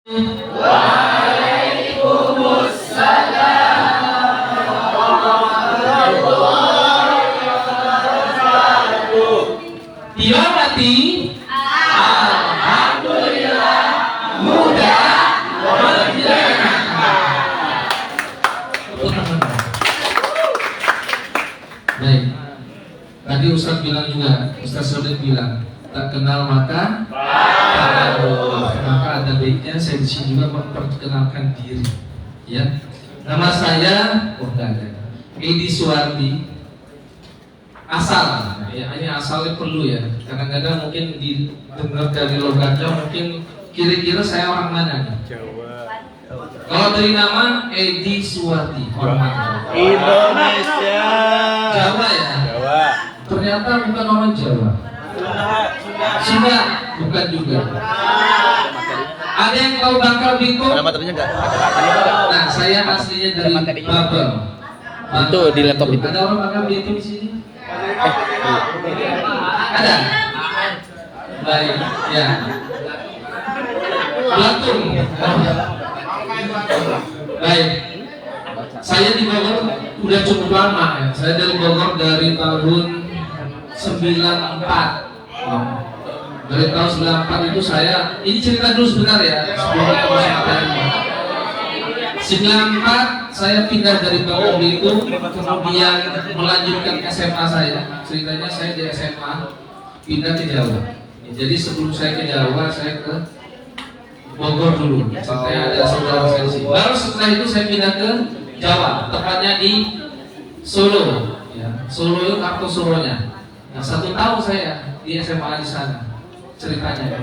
Tilawati alhamdulillah mudah menyenangkan. Baik. Tadi Ustaz bilang juga, Ustaz Sodet bilang, tak kenal maka taruh. Maka ada baiknya saya di sini juga memperkenalkan diri. Ya. Nama saya, enggak ada. Edi Suwardi. Asal, ya ini asalnya perlu ya. Kadang-kadang mungkin didengar dari logatnya mungkin kira-kira saya orang mana nih? Jawa. Kalau dari nama Edi Suwardi, orang mana? Indonesia. Jawa ya. Jawa. Ternyata bukan orang Jawa. Sunda bukan juga. Ada yang tahu Bangka Belitung? Ada materinya enggak? Nah, saya aslinya dari Babel. Itu di laptop itu. Ada orang Bangka Belitung di sini? Ada? Baik, ya. Belitung. Baik. Saya di Bogor udah cukup lama ya. Saya dari Bogor dari tahun 94. Dari tahun 94 itu saya, ini cerita dulu sebentar ya, sebelum kita masuk materi. 94 saya pindah dari Bogor itu, kemudian melanjutkan SMA saya. Ceritanya saya di SMA pindah ke Jawa. Jadi sebelum saya ke Jawa, saya ke Bogor dulu. Saya ada saudara saya di sini. Baru setelah itu saya pindah ke Jawa, tepatnya di Solo. Ya, Solo itu Kartosolonya. Nah, 1 tahun saya di SMA di sana. Ceritanya,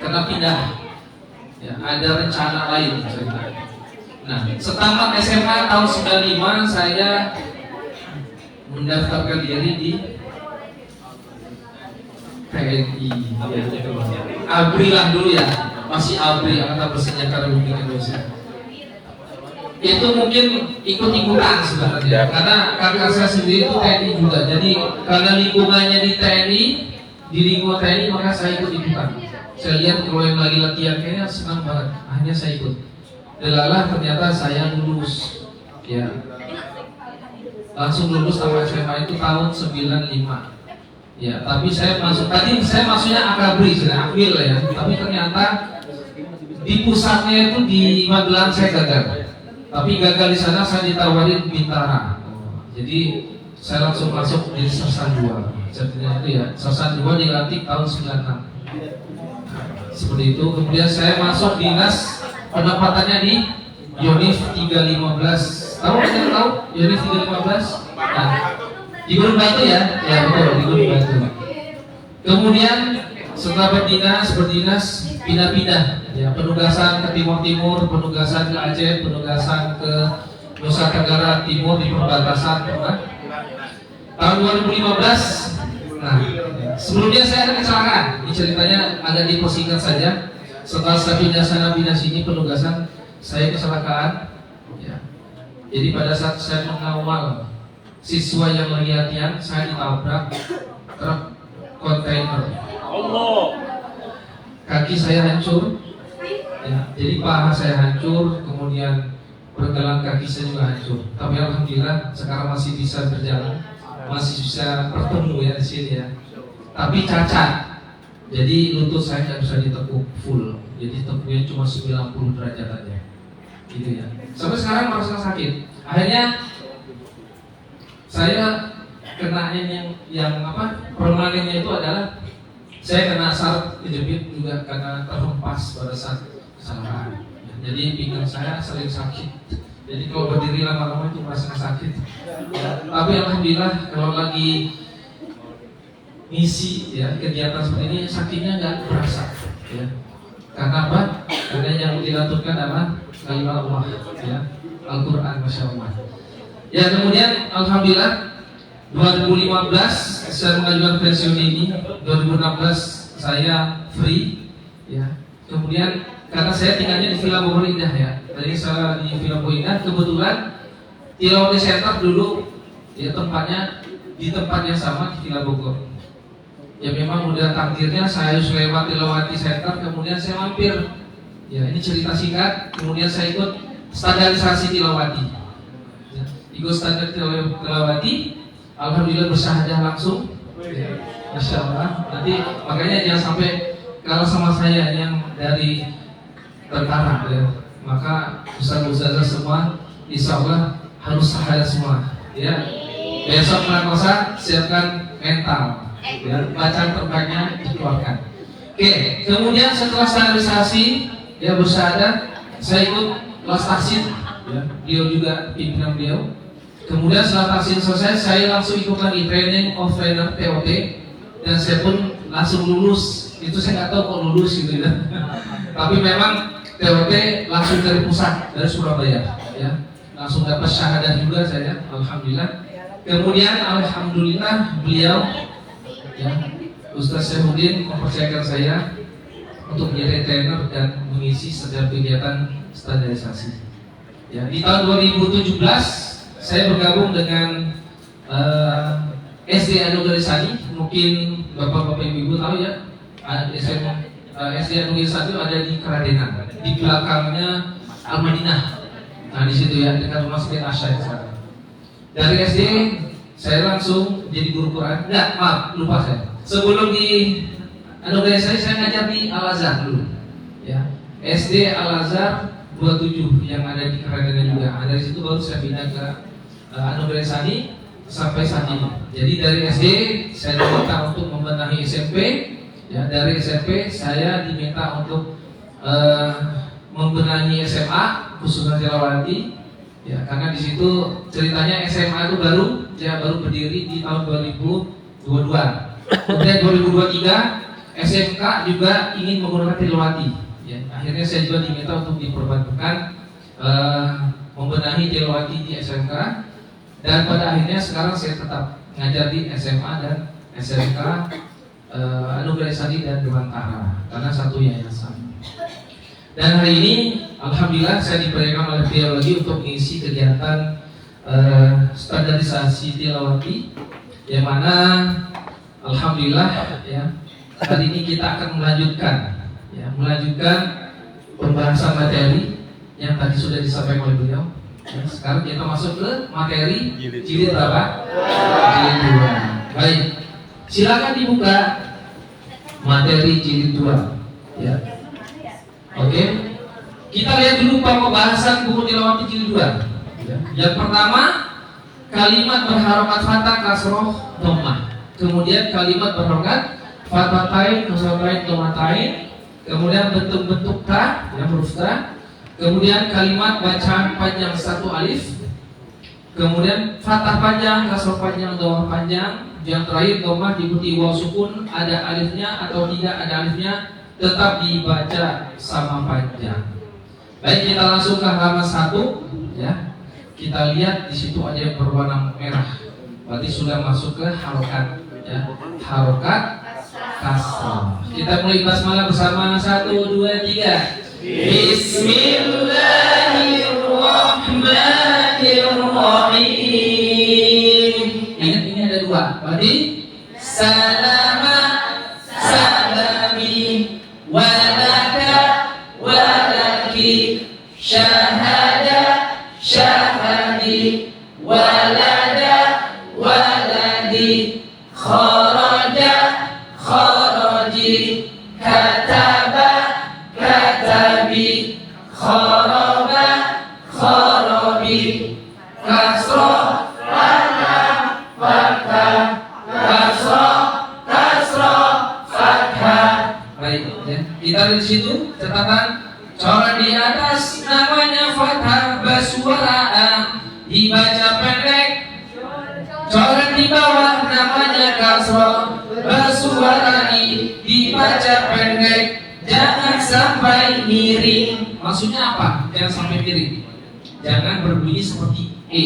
karena pindah. Ya, ada rencana lain ceritanya. Nah, setelah SMA tahun 95 saya mendaftarkan diri di TNI. ABRI lah dulu ya, masih ABRI, Angkatan Bersenjata Republik Indonesia. Itu mungkin ikut-ikutan sebenarnya, karena kakak saya sendiri itu TNI juga. Jadi karena lingkungannya di TNI, di lingkungan TNI maka saya ikut-ikutan. Saya lihat kalau yang lagi latihan kayaknya senang banget, akhirnya saya ikut. Delalah ternyata saya lulus, ya langsung lulus sama SMA itu tahun 95. Ya, tapi saya masuk tadi saya masuknya Akabri, sudah Akwil ya. Tapi ternyata di pusatnya itu di Magelang saya gagal. Tapi gagal di sana saya ditawarin Bintara. Jadi saya langsung masuk di Sersan 2. Jadinya itu ya, Sersan 2 dilantik tahun 96. Seperti itu. Kemudian saya masuk dinas penempatannya di Yonif 315. Tahu nggak tahu Yonif 315? Nah, di Gunung Batu ya, ya betul di Gunung Batu. Kemudian setelah berdinas pindah-pindah, ya penugasan ke Timur, penugasan ke Aceh, penugasan ke Nusa Tenggara Timur di perbatasan pernah. Tahun 2015, nah sebelumnya saya ada kecelakaan. Ini ceritanya agak dipersingkat saja. Setelah saya pindah sana pindah sini penugasan, saya kecelakaan. Ya. Jadi pada saat saya mengawal siswa yang lagi latihan, saya ditabrak truk kontainer. Kaki saya hancur, ya, jadi paha saya hancur, kemudian pergelangan kaki saya juga hancur. Tapi alhamdulillah sekarang masih bisa berjalan, masih bisa bertemu ya di sini ya. Tapi cacat, jadi lutut saya nggak bisa ditekuk full, jadi tekuknya cuma 90 derajat aja, gitu ya. Sampai sekarang merasa sakit. Akhirnya saya kenanya yang apa permanennya itu adalah saya kena saraf kejepit juga karena terhempas pada saat kecelakaan. Jadi pinggang saya sering sakit. Jadi kalau berdiri lama-lama itu merasa sakit. Ya, tapi alhamdulillah kalau lagi misi ya kegiatan seperti ini sakitnya nggak terasa. Ya. Karena apa? Karena yang dilaturkan adalah kalimat Allah, ya Al-Quran, masya Allah. Ya kemudian alhamdulillah 2015 saya mengajukan pensiun ini, 2016 saya free, ya. Kemudian karena saya tinggalnya di Villa Bogor Indah ya, tadi saya di Villa Bogor Indah, kebetulan Tilawati Center dulu, ya tempatnya di tempat yang sama di Villa Bogor. Ya memang udah takdirnya saya harus lewat Tilawati Center, kemudian saya mampir Ya, ini cerita singkat. Kemudian saya ikut standarisasi tilawati. Ya, ikut standar tilawati. Alhamdulillah bersyahadah langsung. Ya, Masya Allah. Nanti makanya jangan sampai kalau sama saya yang dari tentara, ya, maka ustaz-ustazah semua, insya Allah harus syahadah semua. Ya, besok prakosa siapkan mental. Ya, bacaan terbaiknya dikeluarkan. Oke, kemudian setelah standarisasi, ya bersyahadat, saya ikut kelas tahsin, ya, beliau juga pimpinan beliau. Kemudian setelah tahsin selesai, saya langsung ikut lagi training of trainer TOT, dan saya pun langsung lulus. Itu saya nggak tahu kok lulus gitu ya. Tapi memang TOT langsung dari pusat, dari Surabaya, ya, langsung dapat syahadat juga saya, alhamdulillah. Kemudian alhamdulillah beliau, ya, Ustaz Syaifuddin mempercayakan saya untuk menjadi trainer dan mengisi setiap kegiatan standarisasi. Ya, di tahun 2017 saya bergabung dengan SD Anugerisani. Mungkin bapak-bapak ibu-ibu tahu ya, SD Anugerisani ada di Keradenan, di belakangnya Al-Madinah. Nah di situ ya, dekat rumah sakit Asya sekarang. Dari SD saya langsung jadi guru Quran. Enggak, maaf, lupa saya. Sebelum di Anugerah saya ngajar di Al-Azhar dulu, ya, SD Al-Azhar 27 yang ada di Keradenan juga. Dari situ baru saya pindah ke Anugerah Sani sampai saat ini. Jadi dari SD saya diminta untuk membenahi SMP, ya, dari SMP saya diminta untuk membenahi SMA khususnya tilawati, ya, karena di situ ceritanya SMA itu baru berdiri di tahun 2022. Kemudian 2023 SMK juga ingin menggunakan tilawati, ya. Akhirnya saya juga diminta untuk diperbantukan membenahi tilawati di SMK, dan pada akhirnya sekarang saya tetap ngajar di SMA dan SMK Anugerah Sani dan Demantara karena satu yayasan. Dan hari ini alhamdulillah saya dipercayakan oleh beliau lagi untuk mengisi kegiatan standarisasi tilawati, yang mana alhamdulillah, ya, hari ini kita akan melanjutkan pembahasan materi yang tadi sudah disampaikan oleh beliau. Ya, sekarang kita masuk ke materi jilid berapa? Jilid 2. Baik, silakan dibuka materi jilid 2. Ya. Oke, kita lihat dulu pembahasan buku tilawati jilid 2. Ya. Yang pertama, kalimat berharokat fathah kasroh dhammah. Kemudian kalimat berharokat fathatain kasrotain dhammatain. Kemudian bentuk-bentuk ta, yang huruf ta. Kemudian kalimat bacaan panjang satu alif. Kemudian fathah panjang, kasroh panjang, dhammah panjang. Yang terakhir dhammah diikuti waw sukun, ada alifnya atau tidak ada alifnya, tetap dibaca sama panjang. Baik, kita langsung ke halaman 1, ya. Kita lihat di situ ada yang berwarna merah. Berarti sudah masuk ke harokat, ya. Harokat kasrah. Kita mulai basmalah bersama 1, 2, 3. Bismillahirrahmanirrahim. Ingat ini ada 2. Berarti salama salami walaka walaki syahada syahadi walada waladi kharaja kharaji kataba katabi kharaba kharabi kasroh fathah fathah kasroh kasroh fathah. Baik, ya. Kita lihat di situ catatan. Coret di atas namanya fathah bersuara dibaca pendek. Coret di bawah namanya kasroh bersuara dibaca pendek. Jangan sampai miring. Maksudnya apa? Jangan sampai miring. Jangan berbunyi seperti e.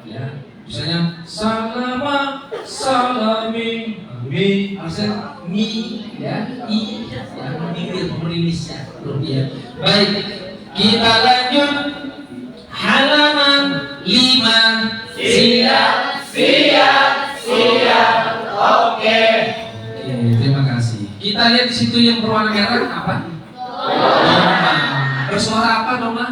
Ya. Misalnya salama salami mi, harusnya mi, ya, i, ya, menggigil merilisnya. Baik, kita lanjut halaman 5. Siap. Oke, terima kasih. Kita lihat di situ yang berwarna merah apa? Dhamma. Bersuara apa dong, Ma?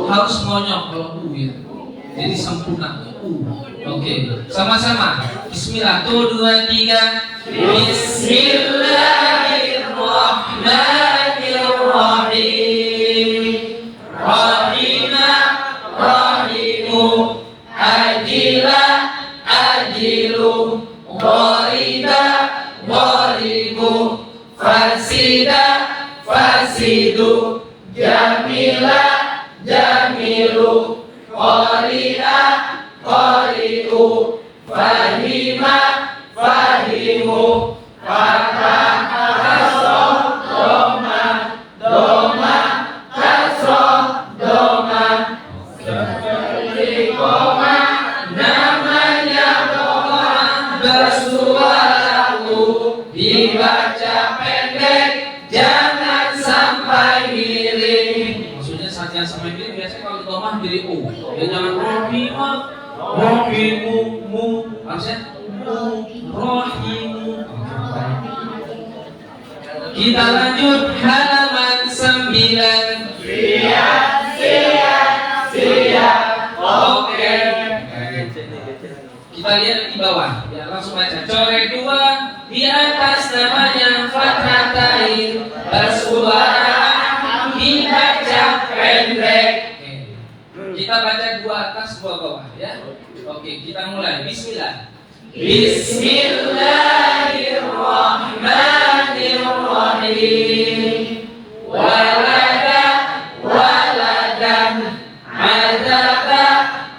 Harus monyok kalau gitu. Jadi sempurna. Oke, sama-sama. Bismillah. 1, 2, 3. Bismillahirrahmanirrahim. Rahina, rahimu, ajila, ajilu, ghoriba, ghoribu, fasida, fasidu, jamila, jamilu, qari'a, qari'u, fahima, fahimu, fathah, kasroh, doma, doma, kasroh, doma, koma, namanya koma, bersuara u, dibaca pendek, jangan sampai miring. Maksudnya jangan sampai miring, biasanya kalau domah jadi u. Ya jangan rohimah, rohimu, mu, harusnya mu, rohimu. Kita lanjut halaman 9. Siap. Oke. Kita lihat di bawah. Ya, langsung baca. Coret 2 di atas namanya fathatain, bersuara dibaca pendek. Kita baca 2 atas 2 bawah ya. Oke, kita mulai. Bismillah. Bismillahirrahmanirrahim. Walada, waladan, azaba,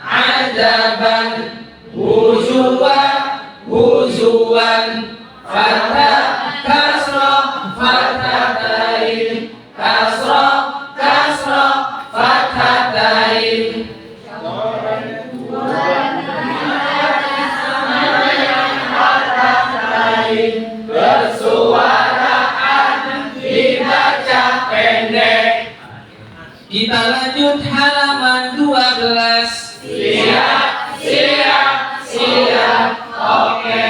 azaban, huzuwa, huzuwan, fatah, kasroh, fathatain, kasroh, kasroh, fathatain. Bersuaraan dibaca pendek. Kita lanjut halaman 12. Siap. Oke.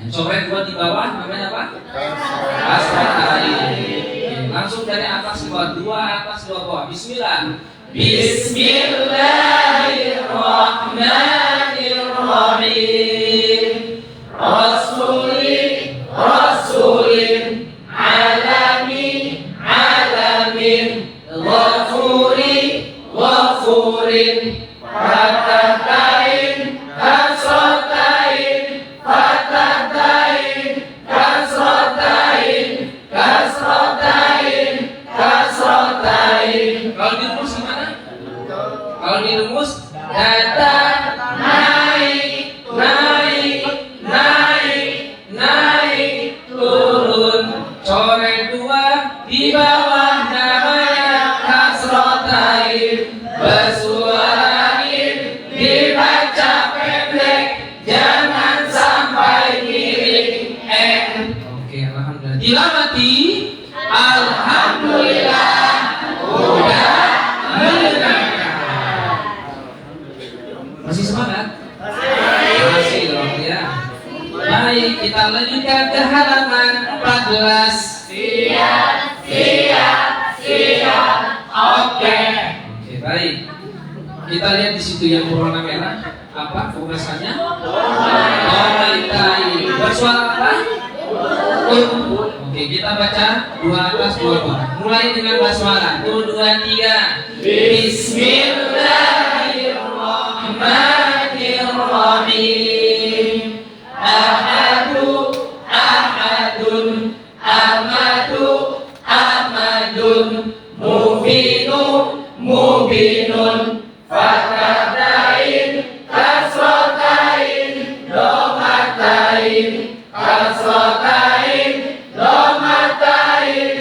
Coret 2 di bawah namanya apa? Fathatain. Langsung dari atas ke bawah, 2 atas 2 bawah. Bismillah. Bismillahirrahmanirrahim. Rasulin, alamin, ghafurin, fathatain, kasrotain, Kalau dirumus gimana? Kalau dirumus data naik, turun. Coret 2 di bawah namanya kasrotain, bersuarain, dibaca pendek, jangan sampai miring. Oke, alhamdulillah. Dilamati. Alhamdulillah. Udah mendengar. Masih semangat? Masih dong ya. Baik, kita lanjutkan ke halaman 14. Siap. Oke, baik. Kita lihat di situ yang berwarna merah. Apa pembahasannya? Domaitai. Bersuara apa? Oke, kita baca 2 atas 2 bawah. Mulai dengan basmalah. 1, 2, 3. Bismillahirrahmanirrahim. Ahadun, amadun, mubinun, fathatain, kasrotain, domatain, kasrotain, domatain,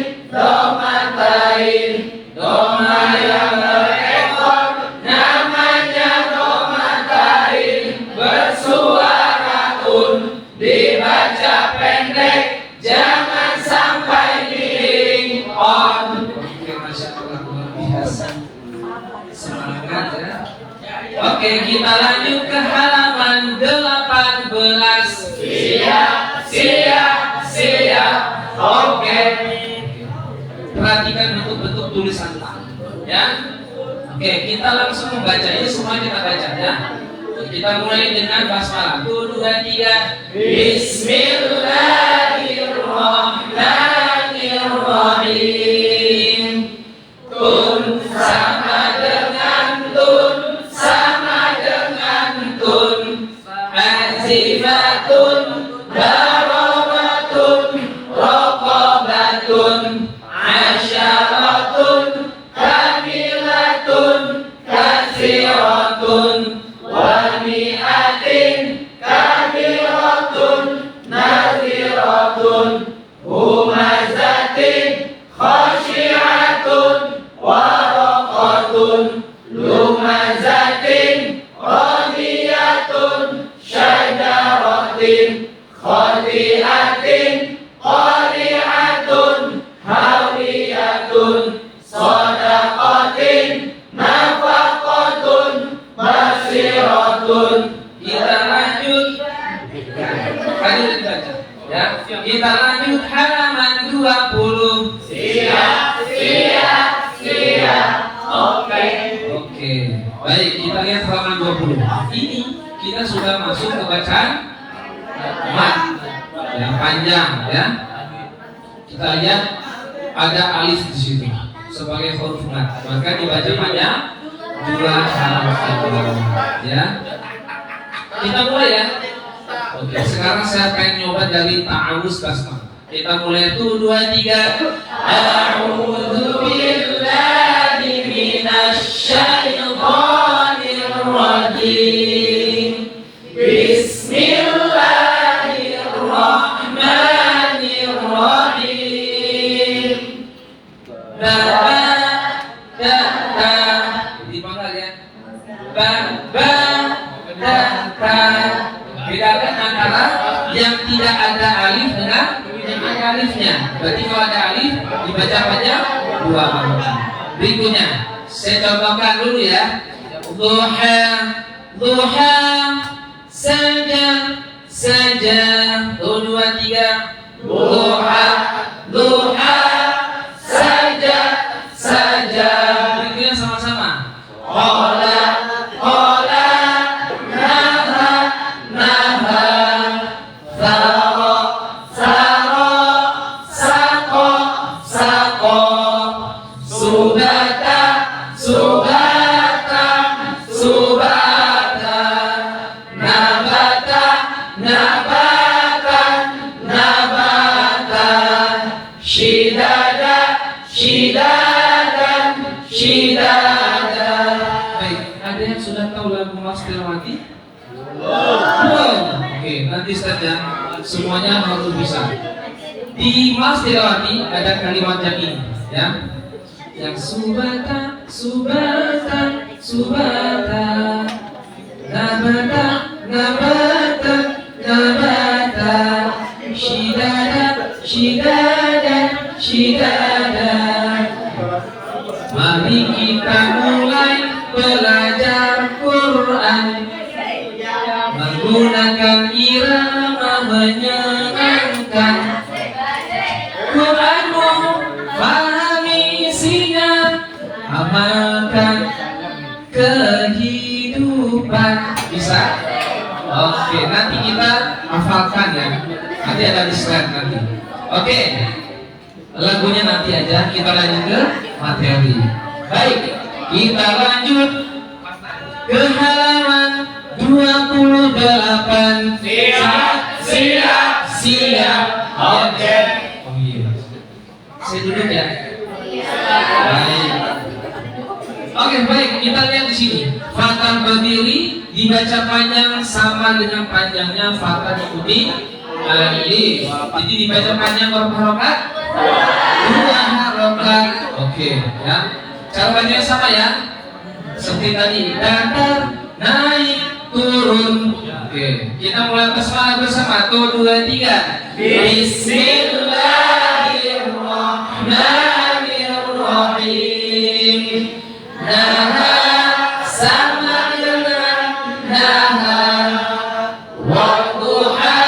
doma yang berekor, namanya domatain, bersuara un, dibaca pendek, jangan sampai miring on. Oke, Masya Allah, luar biasa. Semangat ya. Oke, kita lanjut ke halaman 18. Siap. Oke. Perhatikan bentuk tulisan ta. Ya. Oke, kita langsung membaca ini, semua kita baca ya. Kita mulai dengan basmalah. 1, 2, 3. Bismillahirrahmanirrahim. Tun sama dengan tun, sama dengan tun. Azifatun, darabatun, raqabatun, asyaratun, kamilatun, kasiratun, wa mi'atin, kabiratun, naziratun, humazatin, khasyi'atun, waraqatun, lumazatin, radiyatun, syajaratin, khadi'atin, qari'atun, hawiyatun, sadaqatin, nafaqatun, basiratun. Kita lanjut. Tadi dibaca ya. Kita lanjut halaman 20. Siap. Oke. Baik, kita lihat halaman 20. Ini kita sudah masuk ke bacaan mat yang panjang ya. Kita lihat ada alif di situ sebagai huruf mat. Maka dibaca panjang 2 halaman ya. Kita mulai ya. Oke, sekarang saya pengen nyoba dari ta'awuz basmalah. Kita mulai 1, 2, 3. A'udzu billahi minasyaitonir rajim. Bismillahirrahmanirrahim. Dipanggal ya. Bedakan antara yang tidak ada alif dengan yang ada alifnya. Berarti kalau ada alif dibaca panjang 2 halaman. Berikutnya saya contohkan dulu ya. Duha, duha, saja, 1, 2, 3. Duha, duha, saja. Berikutnya sama-sama. Qala, Shidada. Baik, ada yang sudah tahu lagu Mas Tilawati? Oke, nanti saja semuanya harus bisa. Di Mas Tilawati ada kalimat yang ini, ya. Yang subata, nabata, shidada. Mari kita mulai belajar Quran menggunakan irama menyenangkan. Quranmu pahami isinya, amalkan kehidupan. Bisa? Oke, nanti kita hafalkan ya. Nanti ada di slide nanti. Oke, lagunya nanti aja. Kita lanjut ke materi. Baik, kita lanjut ke halaman 28. Siap. Oke. Oh iya. Saya duduk ya. Baik. Oke, baik. Kita lihat di sini. Fathah berdiri dibaca panjang sama dengan panjangnya fathah diikuti alif. Jadi dibaca panjang berapa harokat? 2 harokat. Oke, ya. Cara bacanya sama ya. Seperti tadi, datar, naik, turun. Oke, kita mulai basmalah bersama. 1, 2, 3. Bismillahirrahmanirrahim. Naha sama dengan naha. Wadduha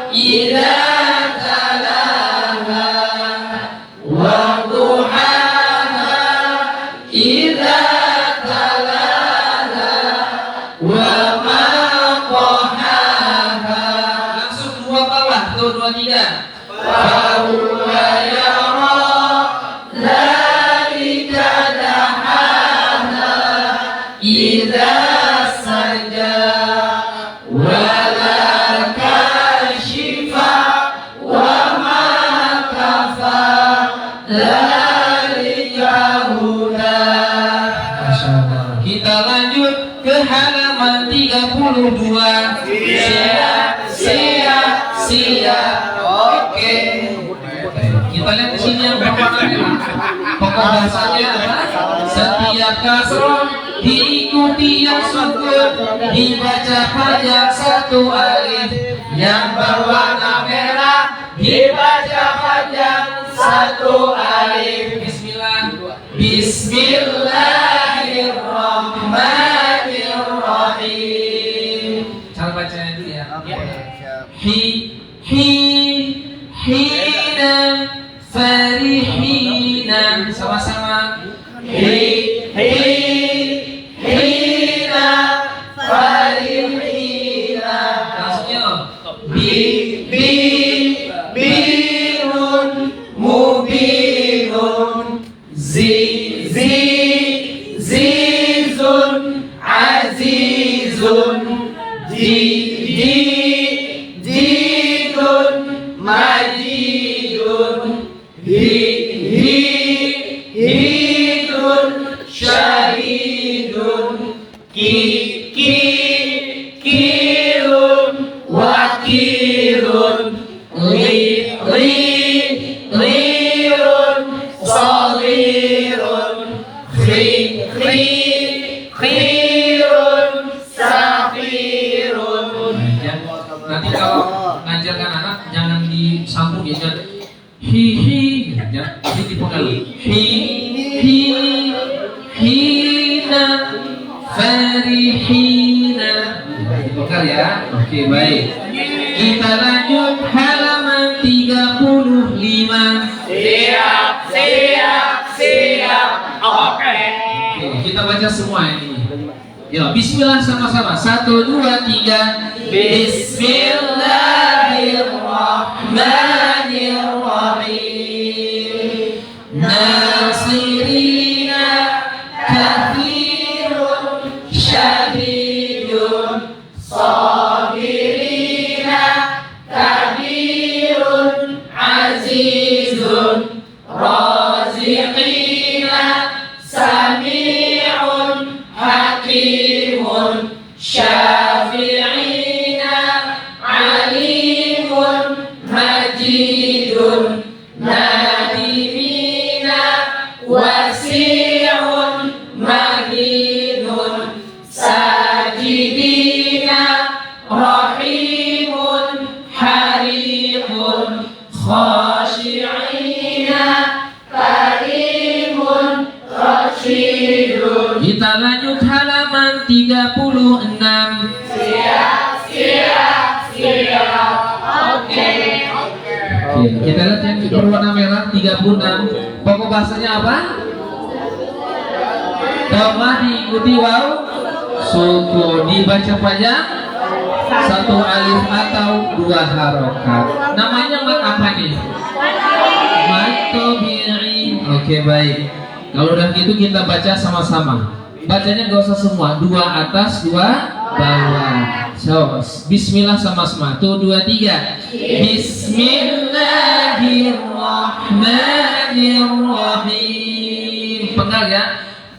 idza talaha. Wadduha Pokok bahasanya apa? Setiap kasroh diikuti yang sukun, dibaca panjang satu alif. Yang berwarna merah dibaca panjang satu alif. Bismillah. Bismillahirrahmanirrahim. Cara bacanya dulu ya. Hina farihina, sama-sama. Hina farihina. Langsung yuk. Birun mubinun, zizun azizun, dinun majidun, hidun syahidun, kirun wakirun, lirun salirun, khirun safirun. Nanti kalau ngajarkan anak jangan disambung ya, jangan hihi ya, ini dipenggal hina farihina, dipenggal ya. Oke, baik, kita lanjut halaman 35. Siap. Oke, kita baca semua ini. Ya, bismillah sama-sama. 1, 2, 3. Bismillahirrahmanirrahim. Nasirina kathirun syadidun, sabirina kabirun azizun, raziqina sami'un hakimun, syafi'ina alimun majidun, nadimina wasi'un mahinun, sajidina rahimun harimun, khashi'ina karimun rasyidun. Kita lanjut halaman 36. Siap. Oke, kita lihat yang berwarna merah 36. Pokok bahasanya apa? Dhamma diikuti waw sukun, dibaca panjang satu alif atau 2 harokat. Namanya mat apa nih? Mat tabi'i. Oke, baik. Kalau udah gitu kita baca sama-sama. Bacanya gak usah semua, 2 atas 2 bawah. So, bismillah sama-sama. 1, 2, 3. Bismillahirrahmanirrahim. Penggal ya.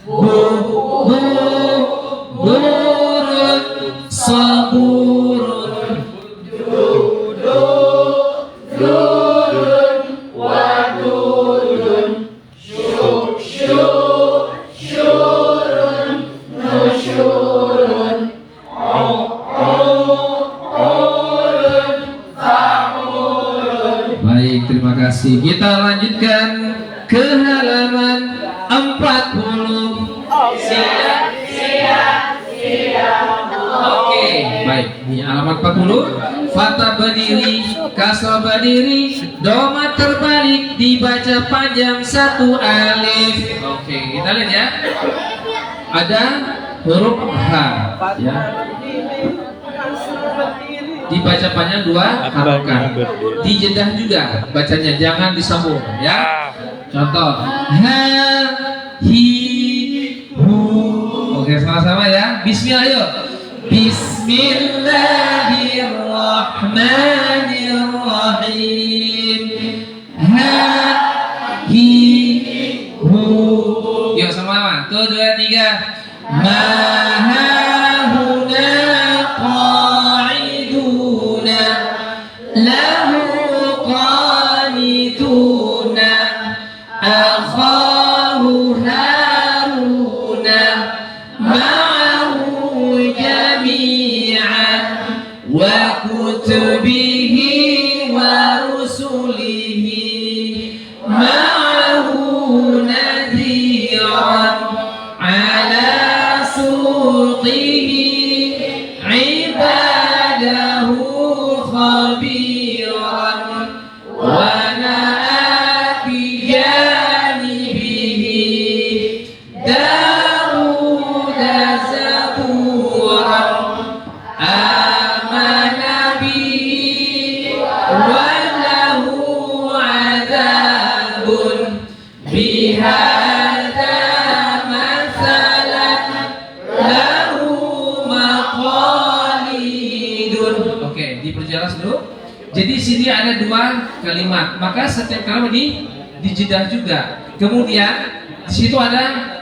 Burun saburun, dudun wadudun, syurun nusyurun, baik, terima kasih. Kita lanjutkan ke halaman 40. Siap. Oke, baik. Ini halaman 40. Fatha berdiri, kasrah berdiri, doma terbalik, dibaca panjang 1 alif. Oke, kita lihat ya. Ada huruf H ya. Dibaca panjang 2 harokat. Dijedah juga bacanya, jangan disambung ya. Contoh ha, hi, hu. Oke, sama-sama ya. Bismillah yuk. Bismillahirrahmanirrahim. Ha, hi, hu. Yuk sama-sama. 1, 2, 3. Ma hahuna qa'iduna, lahu qanituna, akhahu Haruna ma'ahu jami'an wa kutubihi wa rusulihi ma'ahu nadhiran ala suqihi ibadahu khabiran wa na'a bi janibihi Dawud zaburan amana bihi wa lahu adabun bihadza mathalan lahu maqalidun. Oke, diperjelas dulu. Jadi sini ada dua kalimat, maka setiap kalimat ini dijedah juga. Kemudian di situ ada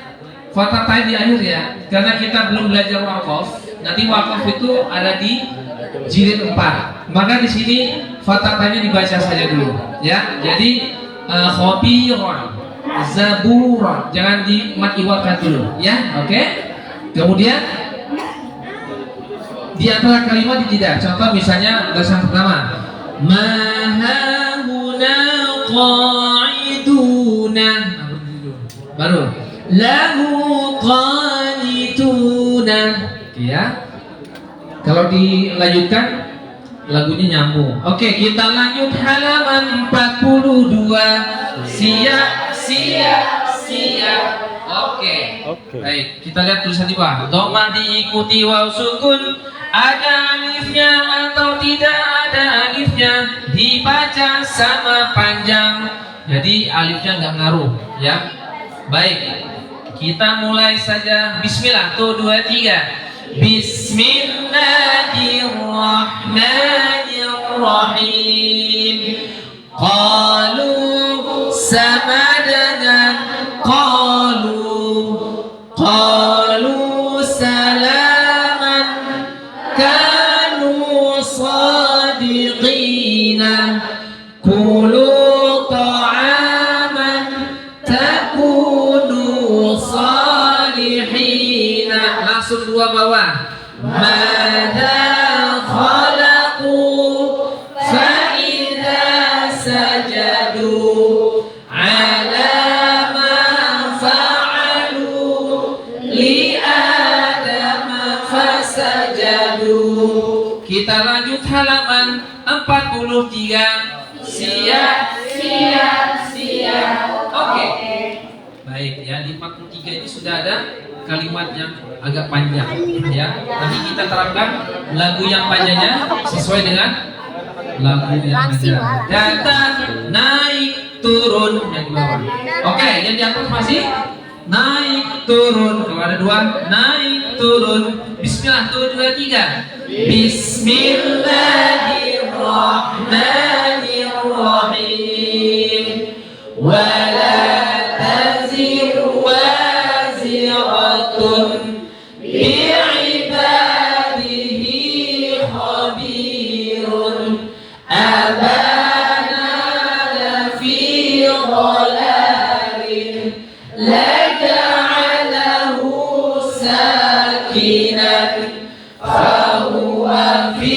fathah di akhir ya, karena kita belum belajar waqaf. Nanti waqaf itu ada di jilid 4. Maka di sini fathahnya dibaca saja dulu, ya. Jadi khabiran, zaburan, jangan dimatiwakan dulu, ya. Oke. Kemudian di antara kalimat dijedah. Contoh misalnya bacaan pertama, mahahuna qa'iduna, baru lahu qanituna, ya. Kalau dilanjutkan lagunya nyambung. Oke, kita lanjut halaman 42. Siap. Oke. Baik, kita lihat tulisan di bawah. Dhamma diikuti waw sukun, ada alifnya atau tidak ada alifnya, dibaca sama panjang. Jadi alifnya nggak ngaruh, ya. Baik, kita mulai saja. Bismillah, tuh 2, 3. Bismillahirrahmanirrahim. Qalu samadana, qalu salaman, kanu sadiqina, kulu ta'aman takunu salihina. Langsung dua bawah. Mada khalaqu fa idza sajadu ala ma fa'alu li adam fasajadu. Kita lanjut halaman 43. Siap. Oke. Baik ya, di 43 ini sudah ada kalimat yang agak panjang, ya. Nanti kita terapkan lagu yang panjangnya sesuai dengan lagu yang panjang. Datang, naik, turun yang di bawah. Oke, yang di atas masih naik, turun. Kalau ada dua, naik, turun. Bismillah, tuh 2, 3. Bismillahirrahmanirrahim. Wala tazir waziratun bi'ibadihi khabirun abana lafi dhalalin laja'alahu sakinan fahuwa fi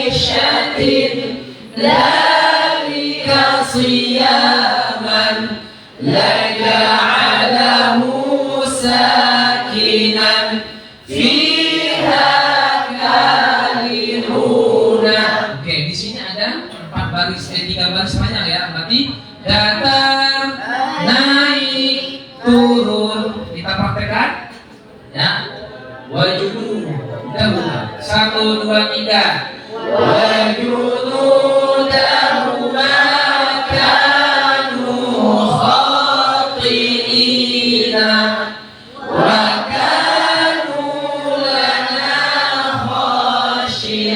'ishatin lalika siyaman laja'alahu sakinan fiha kalihuna. Oke, di sini ada 4 baris, 3 baris panjang ya. Berarti datang, naik, turun. Kita praktekkan ya. Wajudu dahuma 1, 2, 3. Wajudu dahuma kanu khati'ina wa kanu lana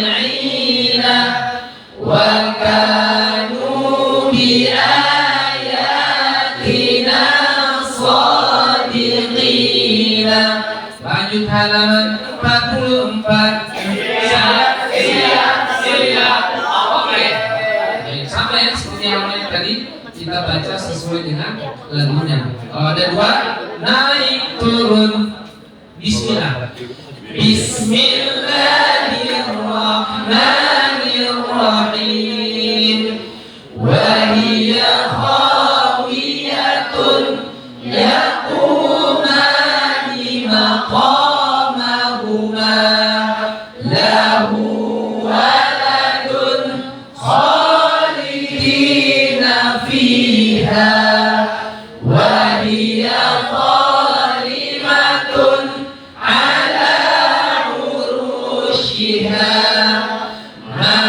khashi'ina wa kanu bi ayatina sadiqina. Lanjut halaman 44. Siap. Oke. Sama ya seperti yang lain tadi, kita baca sesuai dengan lagunya. Kalau ada dua, naik turun. Bismillah. Bismillahirrahmanirrahim. Wa hiya khawiyatun yaqumani maqamahuma lahu waladun khalidina fiha wa hiya qalimatun ala urushiha ma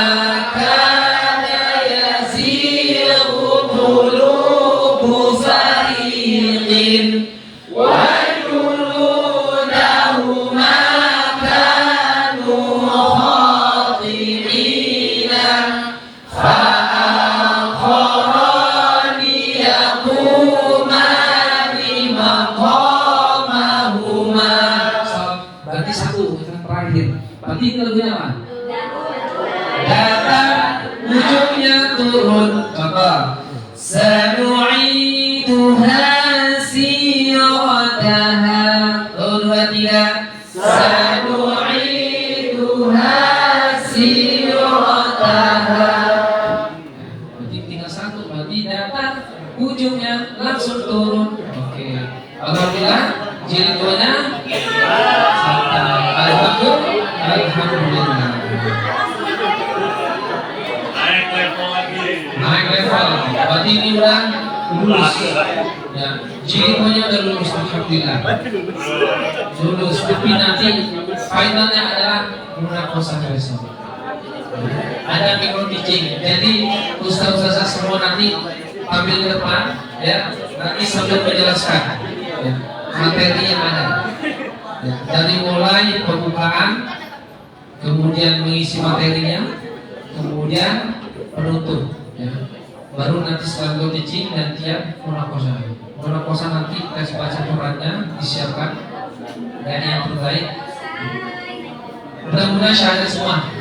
kana yazighu qulubu fariqin wa juludahuma kanu khati'ina fa'akharani yaqumani maqamahuma. Berarti satu yang terakhir. Berarti ini lagunya apa? Datang ujungnya turun. Contoh, sanu'iduha sirataha. Tuh, 2, 3. Sanu'iduha sirataha. Berarti tinggal satu. Berarti datang ujungnya langsung turun. Oke. Alhamdulillah. Jilid 2-nya alhamdulillah. Naik level. Berarti ini udah lulus. Ya, jilidnya udah lulus alhamdulillah. Lulus. Tapi nanti finalnya adalah munakosa besok. Ada micro teaching. Jadi ustaz-ustazah semua nanti tampil ke depan, ya. Nanti sambil menjelaskan ya, materi yang ada. Ya, dari mulai pembukaan, kemudian mengisi materinya, kemudian penutup. Ya. Baru nanti setelah go teaching dan tiap munakosa. Munakosa nanti tes baca Qurannya disiapkan dan yang terbaik. Mudah-mudahan syahadat semua.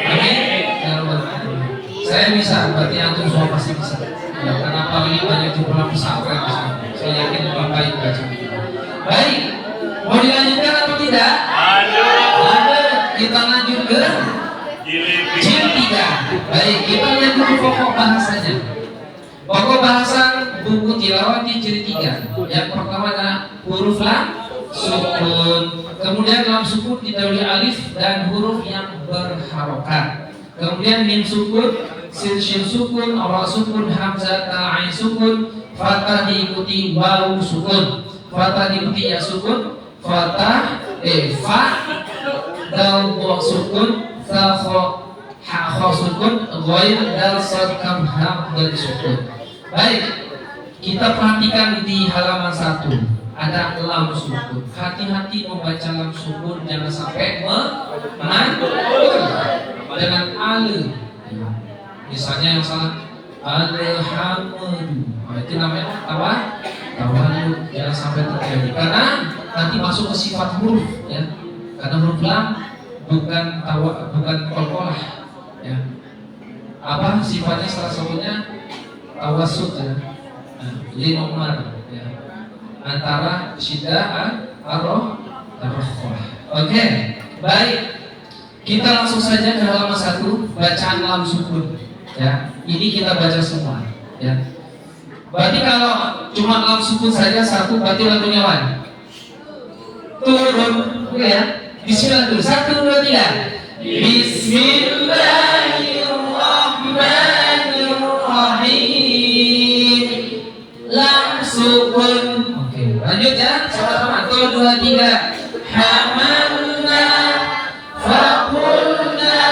Amin. Ya Rabbal Alamin. Saya bisa, berarti antum semua pasti bisa. Ya, karena apalagi banyak jumlah pesantren di sini. Saya yakin lebih baik baca. Baik. Mau dilanjutkan atau tidak? Ada. Kita lanjut ke jilid 3. Baik, kita lihat dulu pokok bahasanya. Pokok bahasa buku tilawah di jilid 3. Yang pertama ada huruf lam sukun. Kemudian lam sukun didahului alif dan huruf yang berharokat. Kemudian mim sukun, sin shin sukun, ra sukun, hamzah, ta ain sukun, fathah diikuti waw sukun, fathah diikuti ya sukun, fathah fa dal wa sukun, ta kha sukun, ghair dal sad kam ha dari sukun. Baik, kita perhatikan di halaman 1 ada lam sukun. Hati-hati membaca lam sukun, jangan sampai mengantuk dengan ale. Misalnya yang salah alhamdulillah, itu namanya tawalud. Jangan sampai terjadi karena nanti masuk ke sifat huruf ya. Karena huruf lam bukan qalqalah ya. Apa sifatnya salah satunya tawassut ya. Linomar ya. Antara syiddah ar-roh. Oke, baik. Kita langsung saja ke halaman 1 bacaan lam sukun. Ya, ini kita baca semua. Ya. Berarti kalau cuma lam sukun saja 1, berarti lagunya apa? Turun, oke ya. Bismillah dulu. 1, 2, 3. Bismillahirrahmanirrahim. Lam sukun. Oke, lanjut ya. Sama-sama. 1, 2, 3. Hamalna faqulna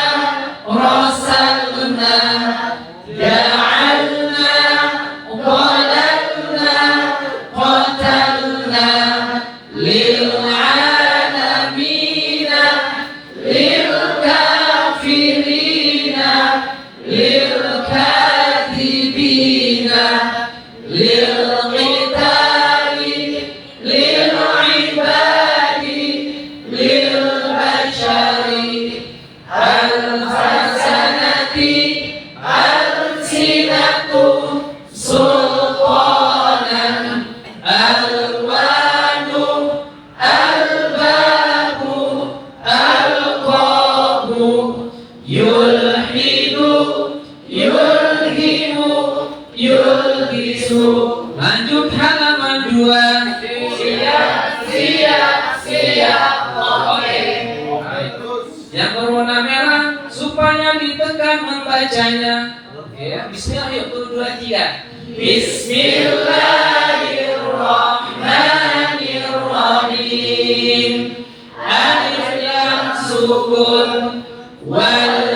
rasalna ja'alna qalalna qatalna lil alamina lil kafirina lil katibina lil qitali lil ibadi lil dua. Siap. Oke. Yang berwarna merah supaya ditekan membacanya. Oke ya. Bismillah yuk. 1, 2, 3. Bismillahirrahmanirrahim. Alif lam sukun wal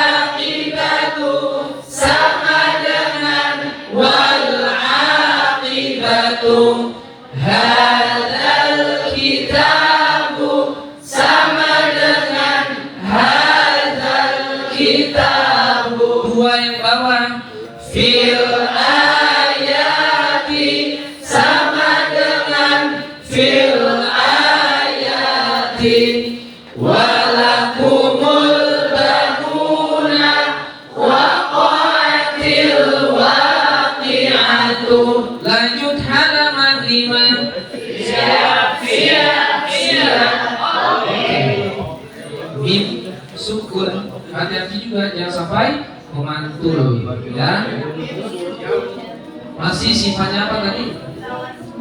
aqibatu sama dengan wal aqibatu. Hadzal kitabu sama dengan hadzal kitabu. Dua yang bawah. Fil ayati sama dengan fil ayati. Walakumul banuna waqa'atil waqi'atu. Lanjut halaman 5. Siap. Mim sukun. Hati-hati juga jangan sampai memantul ya. Masih sifatnya apa tadi?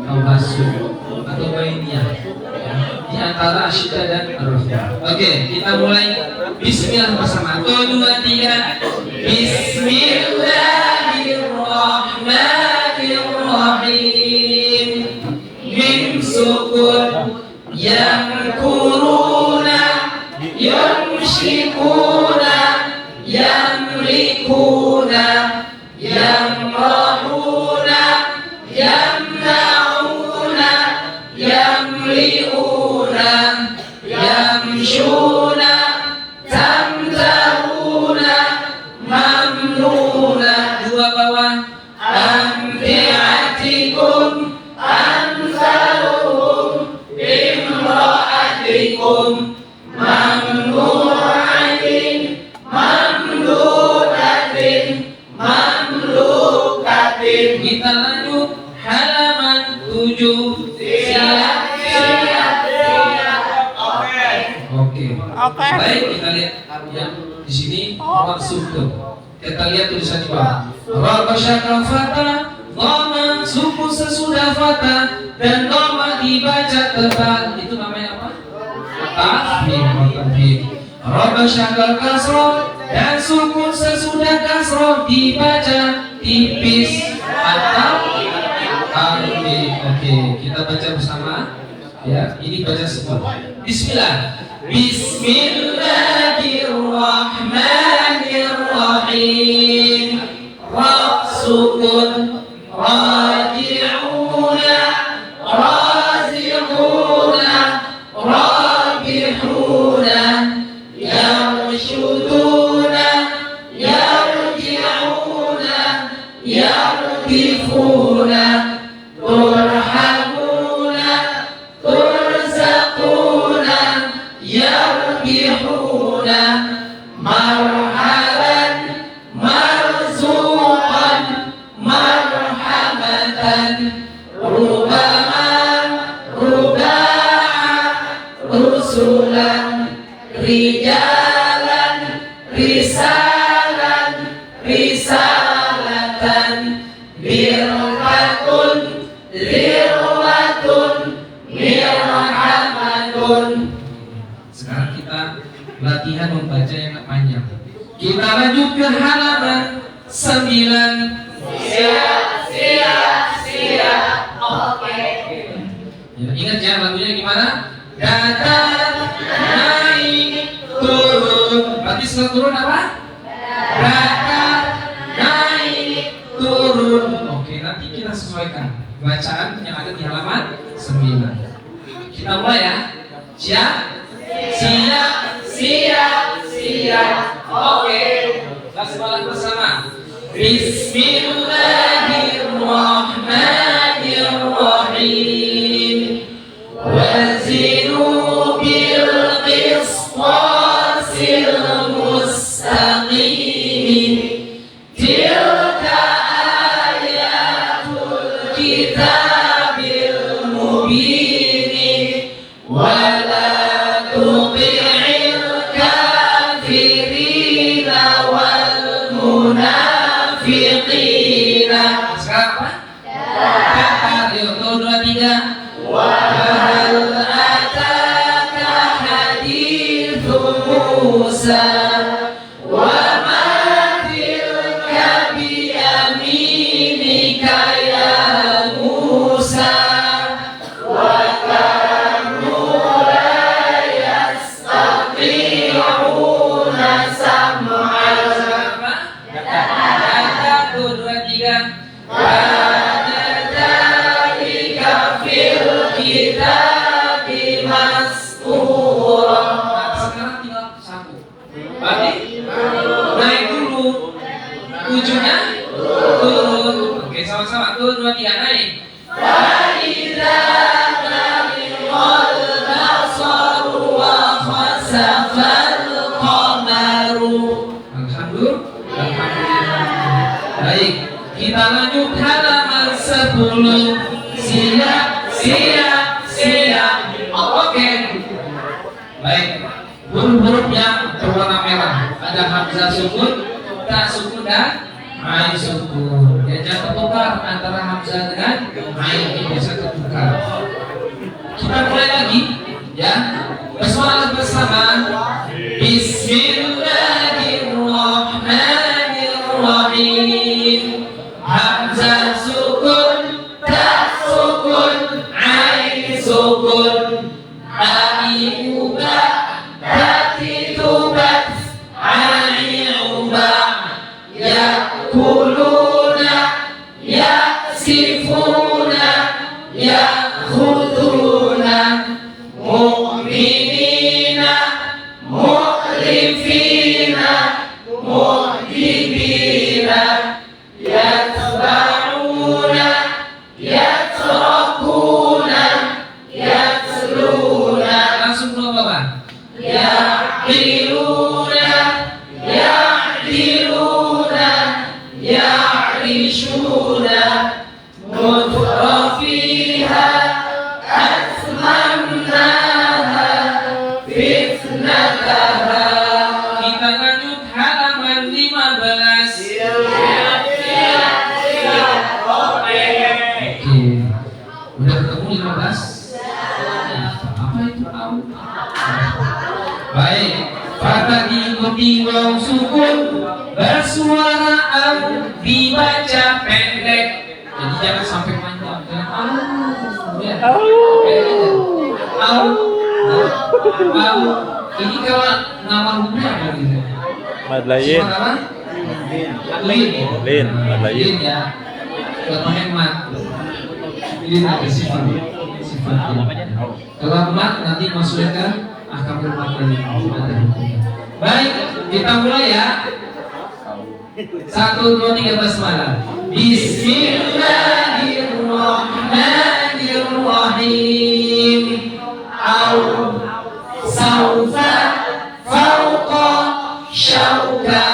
Tawasul atau bainiyah ya. Di antara asyiddah dan ar-rafa. Oke, kita mulai. Bismillah bersama. 1, 2, 3. Bismillahirrahmanirrahim. Mim sukun. Yang kuruna yumshikuna yamlikuna yamrahuna yamnauna yamliuna yamshuna tamtaruna mamnuna. Dua bawah. Ambiatikum anzaluhum imra'atikum mamnu'atin mamlukatin mamlukatin. Kita lanjut halaman 7. Siap. Oke. Baik, kita lihat yang di sini maksudnya. Kita lihat tulisan di bawah. Ra syakal fata, dhamma suku sesudah fata dan dhamma dibaca tebal. Itu namanya apa? Tafhim. Ra syakal kasroh dan sukun sesudah kasroh dibaca tipis atau alif. Oke, kita baca bersama. Ya, ini baca semua. Bismillah. Bismillahirrahmanirrahim. Ra sukun raji'una razi'una rabihuna yarshuduna yarji'una yardifuna turhamuna turzaquna yarbihuna marhaban marzuqan marhamatan rubama ruba'a rusulan rijalan risalan risalatan birratun lirwatun mirhamatun. Sekarang kita latihan membaca yang panjang. Kita lanjut ke halaman 9. Siap. Oke. Ya, ingat ya lagunya gimana? Datang, naik, turun. Berarti setelah turun apa? Datang, naik, turun. Oke, nanti kita sesuaikan bacaan yang ada di halaman 9. Kita mulai ya. Siap. Oke. Basmalah bersama. Bismillahirrahmanirrahim. Wazinu bil qisṭasil mustaqim. Tilka ayatul kitabil mubin. Wala tuti'il kafirina wal munafiqina. Sekarang apa? Yuk, 1, 2, وهل أتاك حديث موسى وما تلك بيمينك يا موسى وكانوا لا يستطيعون سمعا. Satu, dua, tiga. Sekarang tinggal satu. Balik, naik dulu. Ujungnya turun. Oke, sama-sama. Tuh, dua, tiga, naik. Baik, kita lanjut halaman 10. Siap, siap, siap. Oke. Baik, huruf-hurufnya berwarna merah. Ada hamzah sukun, ta sukun dan ain sukun. Ya, jangan tertukar antara hamzah dengan ain, ini bisa tertukar. Kita mulai lagi, ya. Bersuara bersama. Bismillahirrahmanirrahim. Hamzah sukun, ta sukun, ain sukun. Aiuba, tatitubat, aiuba. Yakuluna, yasifuna, yakhuduna. Mu'minina, mu'rifina, mu'dibina. Yatba'una, yatrakuna, yatluna. Langsung ke bawah. Ya'qiluna, ya'diluna, ya'rishuna. Mutrafiha, atmamnaha, fitnataha. Kita lanjut halaman 15. Oke. Udah ketemu 15? Apa itu tahu? Baik. Kata diikuti waw sukun, bersuara au, dibaca pendek. Jadi jangan sampai panjang. Ya. Au. Au. Ini kalau nama rumahnya apa gitu? Madlayin. Lin. Madlayin. Ya. Kalau hemat. Ini ada sifat. Kalau hemat nanti masuknya ke ahkamul matani. Baik, kita mulai ya. 1, 2, 3 basmalah. Bismillahirrahmanirrahim. Au saufa fauqa syauka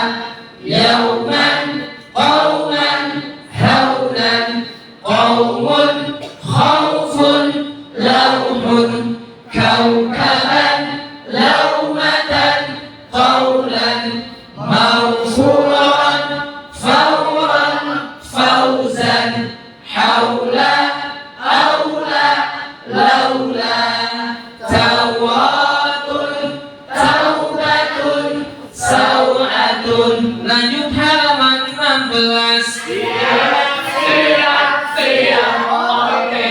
yauman qauman haunan qaumun khaufun lauhun kaukaban laumatan qaulan mawfuran fauran fauzan haula aula laula tawatun taubatun sau'atun. Lanjut halaman 16. Siap. Oke.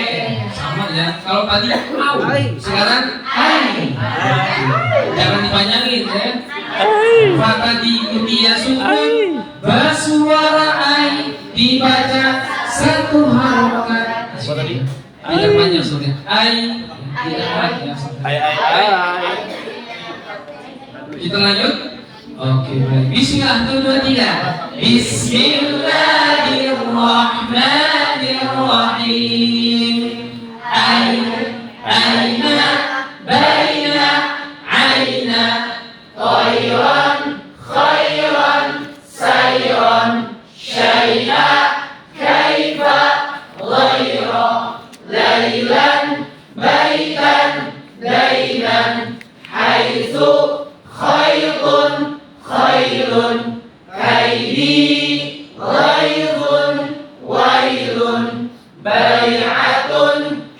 Sama ya. Kalau tadi au, sekarang ai. Jangan dipanjangin ya. Kata diikuti ya sukun, bersuara ai, dibaca satu harokat. Tidak panjang sudah. Ai, tidak panjang. Ai. Kita lanjut. Oke, baik. Bismillah, 1, 2, 3. Bismillahirrahmanirrahim. Aina, baina, aina. Khairan, sayran. Syai'a, kaifa, ghaira. Lailan, baitan, dainan. Haitsu, khairun, khairun. Kaidi, ghairun, wailun. Bai'atun,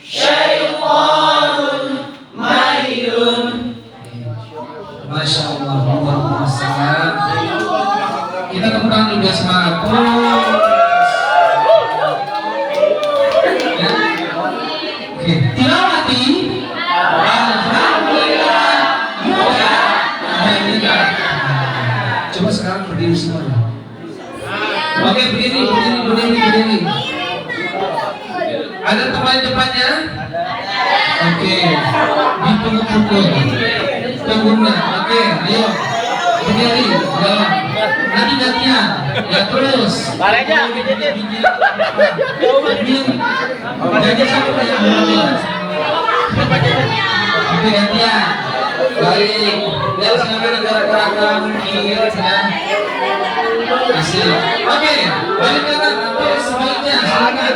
Oke, tilawati. Alhamdulillah. Coba sekarang berdiri semua. Oke, berdiri. Ada tempat depannya? Oke, dipukul-pukul. Pengguna, oke, ayo. Berdiri, jalan. Nanti gantian, ya terus. Jadi satu yang oke, gantian. Baik, lihat silakan gerak-gerakan kiri ya. Asik. Oke, balik kanan atau sebaliknya, silakan.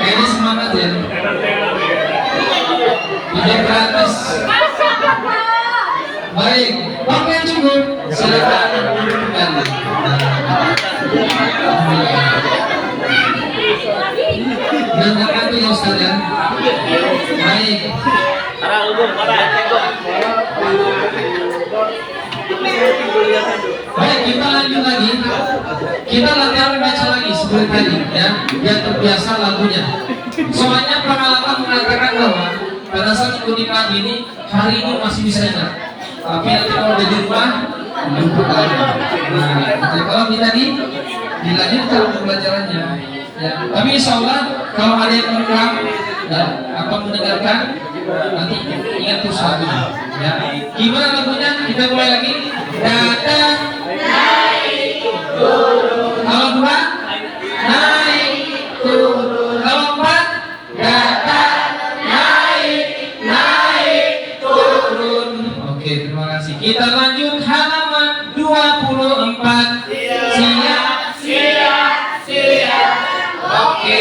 Ini semangat ya. Ide gratis. Baik, oke cukup. Silakan kembali. Dengarkan tuh ya Ustaz ya. Baik. Baik, kita lanjut lagi. Kita latihan baca lagi seperti tadi ya, biar terbiasa lagunya. Soalnya pengalaman mengatakan bahwa pada saat ikuti pagi ini, hari ini masih bisa ingat. Tapi nanti kalau udah di rumah, lupa lagi. Nah, kalau kita dilanjutkan pembelajarannya. Ya. Tapi insya Allah kalau ada yang merekam dan apa mendengarkan, nanti ingat terus lagunya. Ya. Gimana lagunya? Kita mulai lagi. Datang, naik, turun. Kalau dua, naik, turun. Kalau empat, datang, naik, turun. Oke, terima kasih. Kita lanjut halaman 24. Siap. Oke,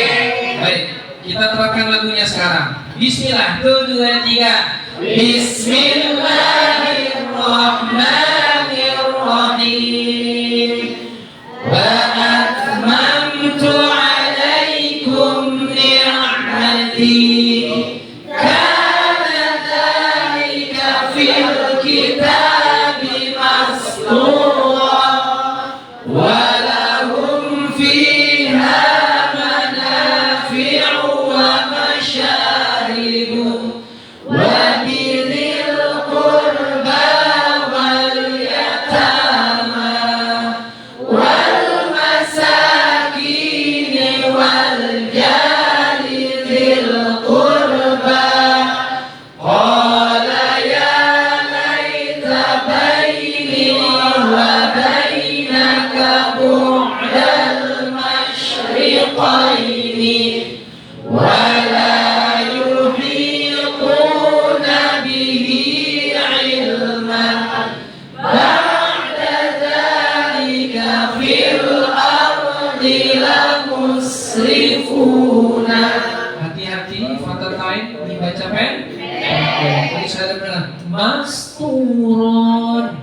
baik. Kita terapkan lagunya sekarang. Bismillah, 1, 2, 3. Bismillahirrahmanirrahim. Wa atmamtu 'alaikum ni'mati. Kana dzalika fil kitabi mastura. Wa lahum fiha manafi'u wa masyaribu. Wa bidhil qurba wal yatama wal masakin wal jari dhil qurba. Qala ya laita baini wa bainaka bu'dal masyriqaini wa la yuhiquna bihi ilman ba'da dhalika fil ardi lamusrifuna. Hati-hati, fatah time dibaca pen. Tadi saya bilang masturon.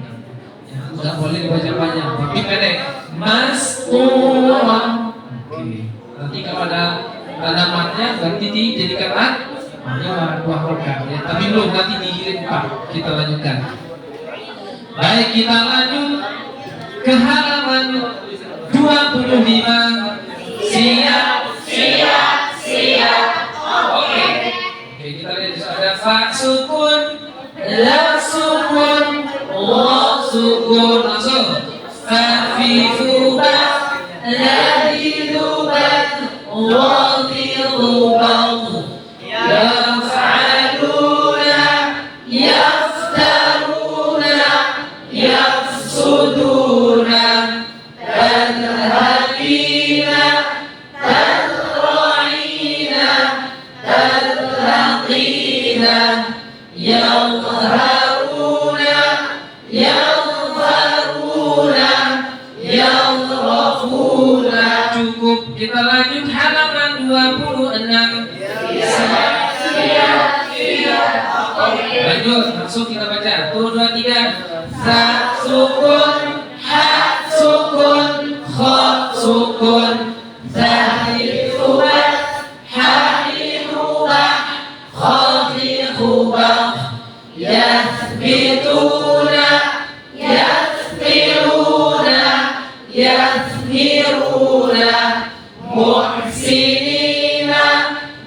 Ya, nggak boleh dibaca panjang, tapi pendek. Masturon. Oke. Nanti kalau ada tanda matnya berarti dijadikan mat. Ini dua huruf ya. Tapi belum, nanti dikirim Pak. Kita lanjutkan. Baik, kita lanjut ke halaman 25. Siap. Oke, kita lihat di sana ada fa sukun, la sukun, wa sukun. Langsung fa fi fubat, la di dubat, wa di dubat. Yaf'aluna, yaftaruna, yafsuduna, tadhabina, tadra'ina, tadhaqina, yadharuna, yadharuna, yadrafuna. Cukup, kita lanjut halaman 26. Lanjut, langsung kita baca. 1, 2, 3. Za sukun, ha sukun, kha sukun, zahir hubat, ha hubah, kha hubah, yathbituna, yathmiruna, yathmiruna, muhsinina,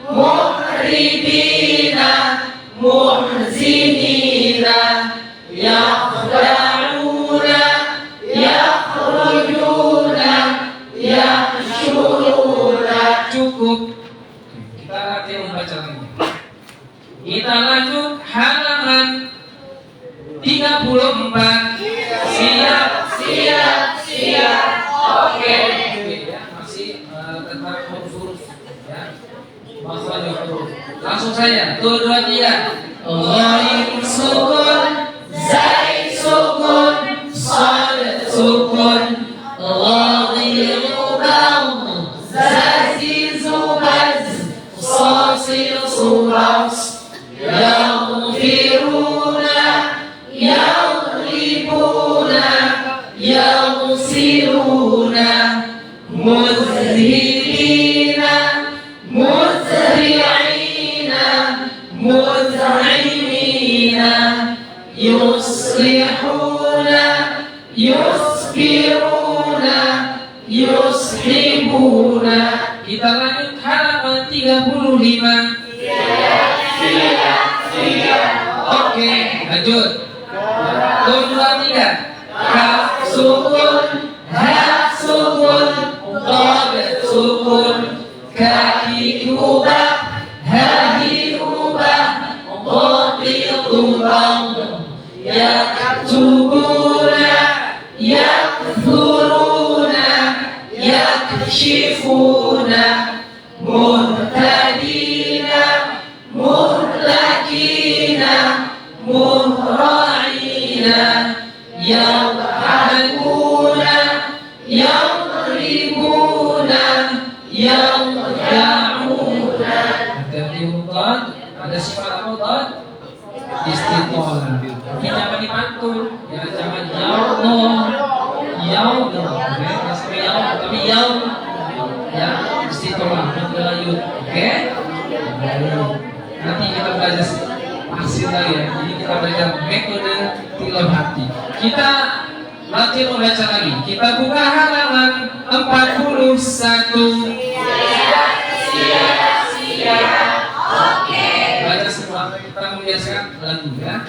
muhridina, muhzinina, yakhda'una, yakhrujuna, yahsyuruna. Cukup. Kita latihan membaca lagi. Kita lanjut halaman 34. Siap, siap, siap. Oke. Ya, masih tentang huruf ya. Masalah huruf. Langsung saja. 1, 2, 3. Ghain sukun, zai sukun, sad sukun, ghadhi rubam, zazi zubaz, sasil subas, yaghfiruna, yaghlibuna, yaghsiluna, muzhirina, muzri'ina, muz'imina, yuslihuna, yusbiruna, yushibuna. Kita lanjut halaman 35. Oke, lanjut. 1, 2, 3. Kaf sukun, ha sukun, qad sukun, kaki ubah, hadi ubah, qati ubah, yaktubuna, yakthuruna, yakshifuna, muhtadina, muhlakina, muhra'ina, yadhakuna, yadribuna, yadja'una. Ada sifat apa Ustaz? Istiqomah. Tapi jangan dipantul, ya jangan yaudh, yaudh, tapi yaudh, ya istiqomah, berlanjut, oke? Nanti kita belajar hasil lagi ya. Jadi kita belajar metode tilawah hati. Kita latihan membaca lagi. Kita buka halaman 41. Siap. Oke. Baca semua. Kita membiasakan lagu ya.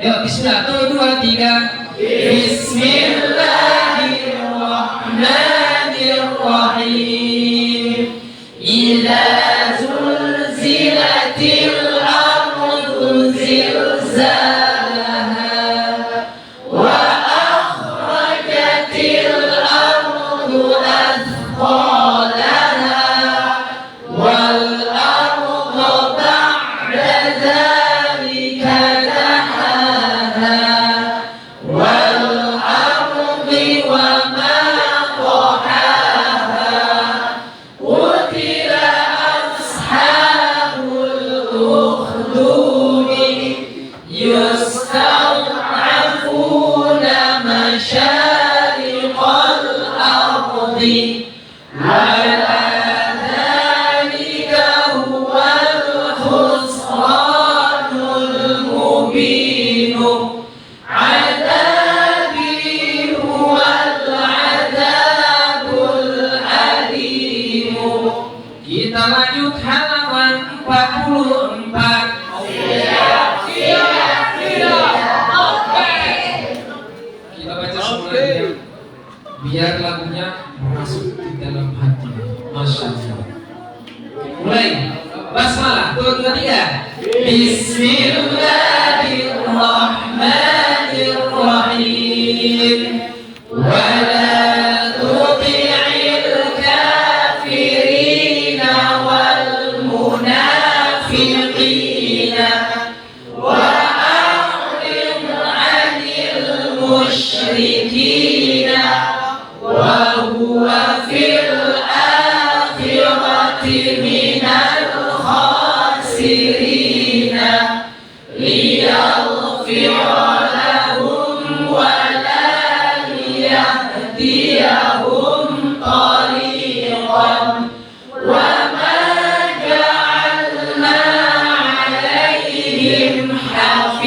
Yuk, bismillah. 1, 2, 3. Bismillahirrahmanirrahim. Idza zulzilatil ardu zilzalaha wa akhrajatil ardu athqalaha wal ardu ba'da dzalika dahaha wal ardi wa ma tahaha qutila ashabul ukhdudi yustad'afuna masyariqal ardi wala dhalika huwal khusranul mubinu adabi huwal adabul alimu. Kita lanjut halaman 44. Kita baca semuanya biar lagunya masuk di dalam hati. Masya Allah. Mulai basmalah. 1, 2, 3. Bismillahirrahmanirrahim. Wala tuti'il kafirina wal munafiqina wa'rid 'anil musyrikina wa huwa fil akhirati minal khasirina liyaghfira lahum wa la liyahdiyahum tariqan wa ma ja'alna 'alaihim hafizan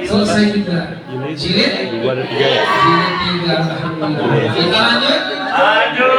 Selesai juga. Jilid? Dua ada tiga ya? Jilid 3. Alhamdulillah. Kita lanjut.